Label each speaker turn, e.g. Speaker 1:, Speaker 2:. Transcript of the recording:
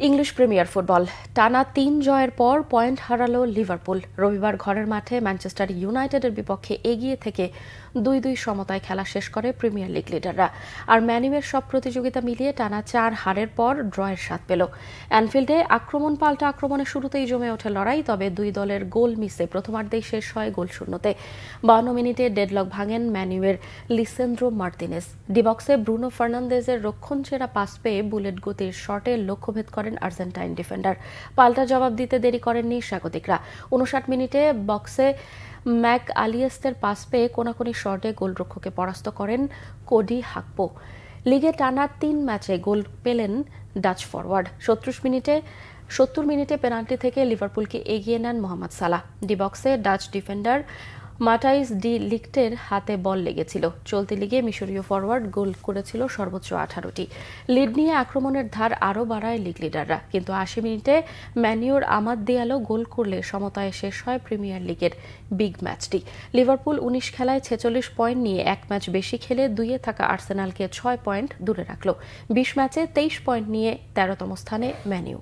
Speaker 1: English premier football টানা ৩ জয়ের পর পয়েন্ট হারালো লিভারপুল। রবিবার ঘরের মাঠে ম্যানচেস্টার ইউনাইটেডের বিপক্ষে এগিয়ে থেকে ২-২ সমতায় খেলা শেষ করে প্রিমিয়ার লিগ লিডাররা। আর ম্যানিউয়ের সব প্রতিযোগিতা মিলিয়ে টানা ৪ হারের পর ড্রয়ের স্বাদ পেল। অ্যানফিল্ডে আক্রমণ পাল্টা আক্রমণে শুরুতেই জমে ওঠে লড়াই, তবে দুই দলের গোল মিসে প্রথমার্ধেই শেষ হয় গোল শূন্যতে। ৫২ মিনিটে ডেডলক ভাঙেন ম্যানিউয়ের লিসেন্দ্রো মার্তিনেজ। ডিবক্সে ব্রুনো ফার্নান্দেজের রক্ষণছেড়া পাস পেয়ে বুলেট গতির শটে লক্ষ্যভেদ করেন আর্জেন্টাইন ডিফেন্ডার। পাল্টা জবাব দিতে দেরি করেননি স্বাগতিকরা। ৫৯ মিনিটে বক্সে ম্যাক আলিয়েস্তের পাস পেয়ে কোনাকুনি শটে গোলরক্ষককে পরাস্ত করেন কোডি হাকপো। লিগে টানা ৩ ম্যাচে গোল পেলেন ডাচ ফরওয়ার্ড। ৭০ মিনিটে পেনাল্টি থেকে লিভারপুলকে এগিয়ে নেন মোহাম্মদ সালাহ। ডিবক্সে ডাচ ডিফেন্ডার মাটাইস ডি লিক্টের হাতে বল লেগেছিল। চলতি লিগে মিশরীয় ফরওয়ার্ড গোল করেছিল সর্বোচ্চ ১৮টি। লিড নিয়ে আক্রমণের ধার আরও বাড়ায় লিগ লিডাররা, কিন্তু ৮০ মিনিটে ম্যানিউর আমাদ দিয়ালো গোল করলে সমতায় শেষ হয় প্রিমিয়ার লিগের বিগ ম্যাচটি। লিভারপুল ১৯ খেলায় ৪৬ পয়েন্ট নিয়ে এক ম্যাচ বেশি খেলে ২-এ থাকা আর্সেনালকে ৬ পয়েন্ট দূরে রাখল। ২০ ম্যাচে ২৩ পয়েন্ট নিয়ে ১৩তম স্থানে ম্যানিউ।